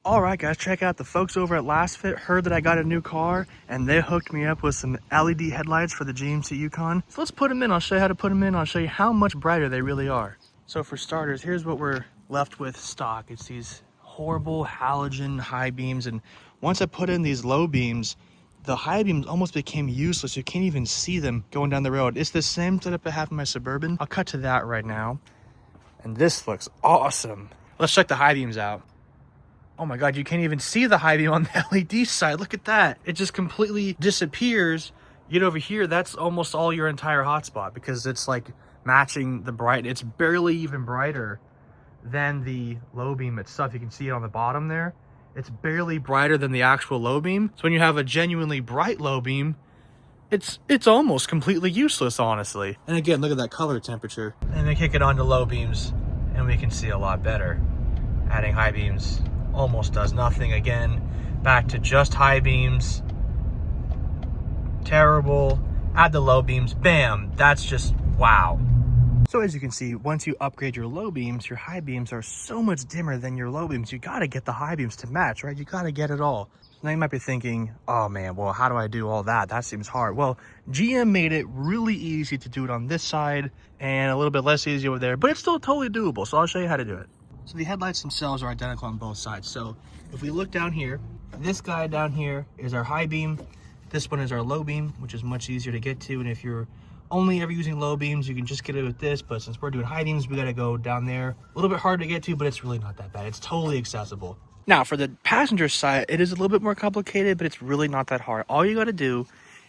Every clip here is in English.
All right, guys, check out the folks over at Lasfit. Heard that I got a new car, and they hooked me up with some LED headlights for the GMC Yukon. So let's put them in. I'll show you how to put them in. I'll show you how much brighter they really are. So for starters, here's what we're left with stock. It's these horrible halogen high beams, and once I put in these low beams, the high beams almost became useless. You can't even see them going down the road. It's the same setup I have in my Suburban. I'll cut to that right now. And this looks awesome. Let's check the high beams out. Oh my God, you can't even see the high beam on the LED side. Look at that. It just completely disappears. Get over here, that's almost all your entire hotspot because it's like matching the bright. It's barely even brighter than the low beam itself. You can see it on the bottom there. It's barely brighter than the actual low beam. So when you have a genuinely bright low beam, it's almost completely useless, honestly. And again, look at that color temperature. And then kick it on to low beams and we can see a lot better. Adding high beams almost does nothing. Again, back to just high beams. Terrible. Add the low beams, bam, that's just wow. So as you can see, once you upgrade your low beams, your high beams are so much dimmer than your low beams. You gotta get the high beams to match, right? You gotta get it all. Now you might be thinking, oh man, well, how do I do all that? That seems hard. Well, GM made it really easy to do it on this side and a little bit less easy over there, but it's still totally doable. So I'll show you how to do it. So the headlights themselves are identical on both sides. So if we look down here, this guy down here is our high beam. This one is our low beam, which is much easier to get to. And if you're only ever using low beams, you can just get it with this. But since we're doing high beams, we gotta go down there. A little bit hard to get to, but it's really not that bad. It's totally accessible. Now for the passenger side, it is a little bit more complicated, but it's really not that hard. All you gotta do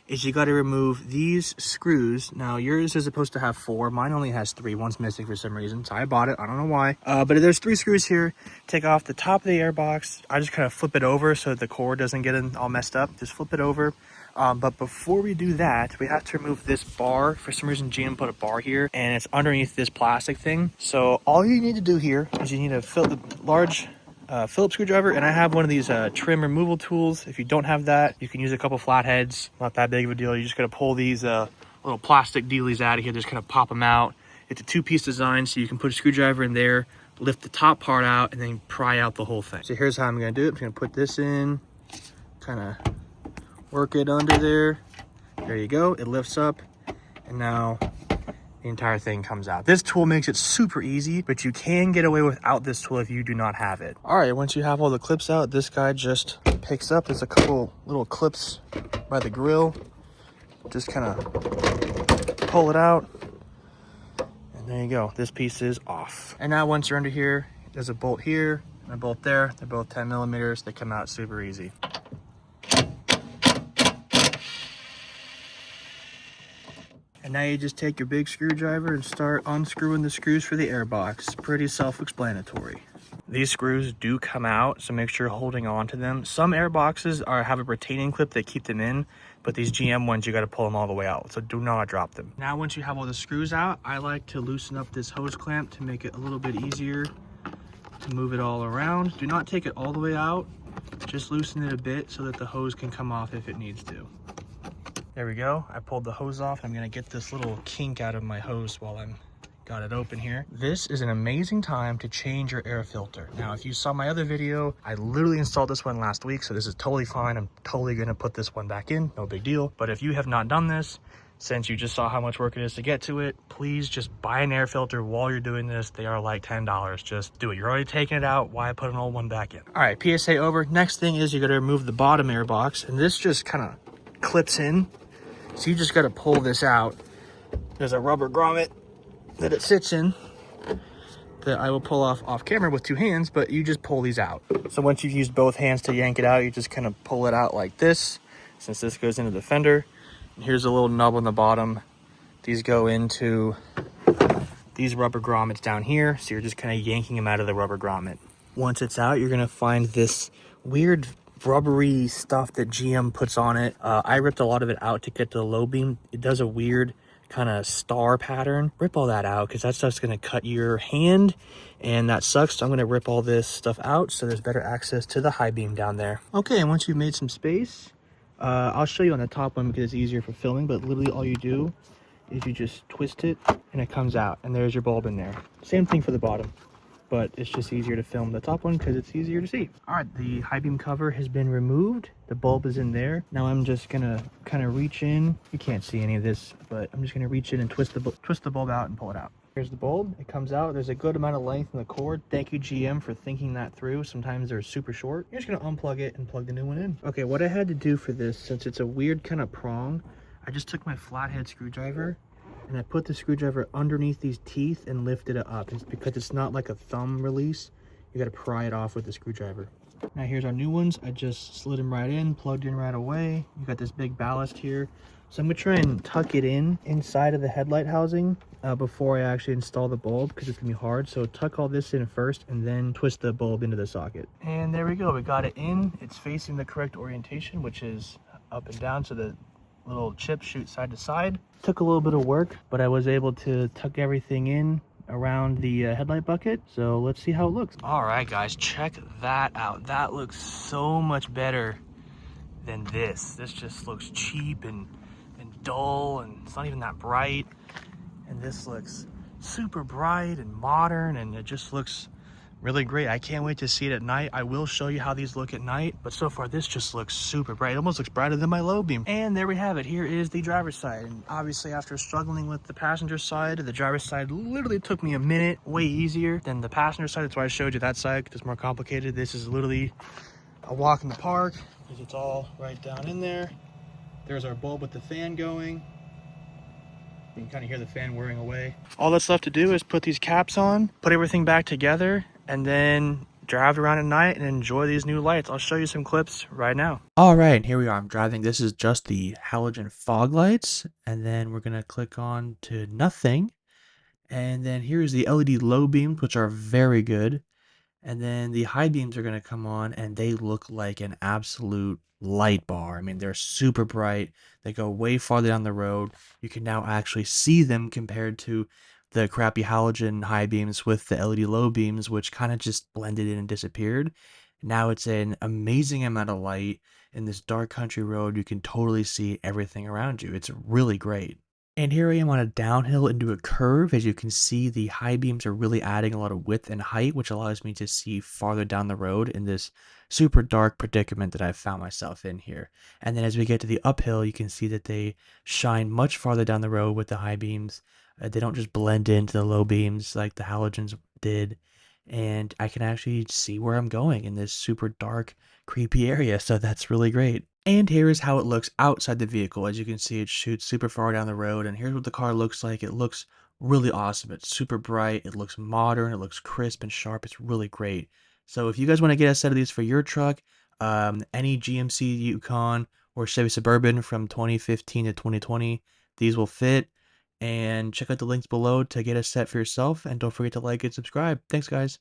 is you got to remove these screws. Now yours is supposed to have 4, mine only has 3. One's missing for some reason, so I bought it. I don't know why, but there's 3 screws here. Take off the top of the airbox. I just kind of flip it over so that the cord doesn't get all messed up. Just flip it over. But before we do that, we have to remove this bar. For some reason GM put a bar here and it's underneath this plastic thing. So all you need to do here is you need to fill the large Phillips screwdriver, and I have one of these trim removal tools. If you don't have that, you can use a couple flatheads. Not that big of a deal. You just gotta pull these little plastic dealies out of here. Just kind of pop them out. It's a 2-piece design, so you can put a screwdriver in there, lift the top part out, and then pry out the whole thing. So here's how I'm gonna do it. I'm gonna put this in, kind of work it under there. There you go. It lifts up, and now the entire thing comes out. This tool makes it super easy, but you can get away without this tool if you do not have it. All right, once you have all the clips out, this guy just picks up. There's a couple little clips by the grill. Just kind of pull it out, and there you go. This piece is off. And now once you're under here, there's a bolt here and a bolt there. They're both 10 millimeters. They come out super easy. And now you just take your big screwdriver and start unscrewing the screws for the airbox. Pretty self-explanatory. These screws do come out, so make sure you're holding on to them. Some airboxes have a retaining clip that keep them in, but these GM ones, you got to pull them all the way out, so do not drop them. Now once you have all the screws out, I like to loosen up this hose clamp to make it a little bit easier to move it all around. Do not take it all the way out, just loosen it a bit so that the hose can come off if it needs to. There we go. I pulled the hose off. I'm gonna get this little kink out of my hose while I'm got it open here. This is an amazing time to change your air filter. Now, if you saw my other video, I literally installed this one last week, so this is totally fine. I'm totally gonna put this one back in, no big deal. But if you have not done this, since you just saw how much work it is to get to it, please just buy an air filter while you're doing this. They are like $10. Just do it. You're already taking it out. Why put an old one back in? All right, PSA over. Next thing is you gotta remove the bottom air box, and this just kind of clips in. So you just got to pull this out. There's a rubber grommet that it sits in that I will pull off camera with 2 hands, but you just pull these out. So once you've used both hands to yank it out, you just kind of pull it out like this, since this goes into the fender. And here's a little nub on the bottom. These go into these rubber grommets down here. So you're just kind of yanking them out of the rubber grommet. Once it's out, you're going to find this weird rubbery stuff that GM puts on it. I ripped a lot of it out to get to the low beam. It does a weird kind of star pattern. Rip all that out because that stuff's going to cut your hand and that sucks. So I'm going to rip all this stuff out so there's better access to the high beam down there. Okay, and once you've made some space, I'll show you on the top one because it's easier for filming, but literally all you do is you just twist it and it comes out and there's your bulb in there. Same thing for the bottom. but it's just easier to film the top one because it's easier to see. All right, the high beam cover has been removed. The bulb is in there. Now I'm just gonna kind of reach in. You can't see any of this, but I'm just gonna reach in and twist the bulb out and pull it out. Here's the bulb. It comes out. There's a good amount of length in the cord. Thank you, GM, for thinking that through. Sometimes they're super short. You're just gonna unplug it and plug the new one in. Okay, what I had to do for this, since it's a weird kind of prong, I just took my flathead screwdriver and I put the screwdriver underneath these teeth and lifted it up. It's because it's not like a thumb release. You gotta pry it off with the screwdriver. Now here's our new ones. I just slid them right in, plugged in right away. You got this big ballast here. So I'm gonna try and tuck it in inside of the headlight housing before I actually install the bulb, because it's gonna be hard. So tuck all this in first and then twist the bulb into the socket. And there we go, we got it in. It's facing the correct orientation, which is up and down, so the little chips shoot side to side. Took a little bit of work, but I was able to tuck everything in around the headlight bucket. So let's see how it looks. All right, guys, check that out. That looks so much better than this. This just looks cheap and dull, and it's not even that bright. And this looks super bright and modern, and it just looks really great. I can't wait to see it at night. I will show you how these look at night, but so far this just looks super bright. It almost looks brighter than my low beam. And there we have it. Here is the driver's side. And obviously, after struggling with the passenger side, the driver's side literally took me a minute, way easier than the passenger side. That's why I showed you that side, because it's more complicated. This is literally a walk in the park, because it's all right down in there. There's our bulb with the fan going. You can kind of hear the fan whirring away. All that's left to do is put these caps on, put everything back together, and then drive around at night and enjoy these new lights. I'll show you some clips right now. All right, here we are. I'm driving. This is just the halogen fog lights, and then we're gonna click on to nothing. And then here's the LED low beams, which are very good. And then the high beams are going to come on, and they look like an absolute light bar. I mean, they're super bright. They go way farther down the road. You can now actually see them compared to the crappy halogen high beams with the LED low beams, which kind of just blended in and disappeared. Now it's an amazing amount of light. In this dark country road, you can totally see everything around you. It's really great. And here I am on a downhill into a curve. As you can see, the high beams are really adding a lot of width and height, which allows me to see farther down the road in this super dark predicament that I've found myself in here. And then as we get to the uphill, you can see that they shine much farther down the road with the high beams. They don't just blend into the low beams like the halogens did. And I can actually see where I'm going in this super dark, creepy area. So that's really great. And here is how it looks outside the vehicle. As you can see, it shoots super far down the road, and here's what the car looks like. It looks really awesome. It's super bright. It looks modern. It looks crisp and sharp. It's really great. So if you guys want to get a set of these for your truck, any GMC Yukon or Chevy Suburban from 2015 to 2020, these will fit. And check out the links below to get a set for yourself. And don't forget to like and subscribe. Thanks, guys.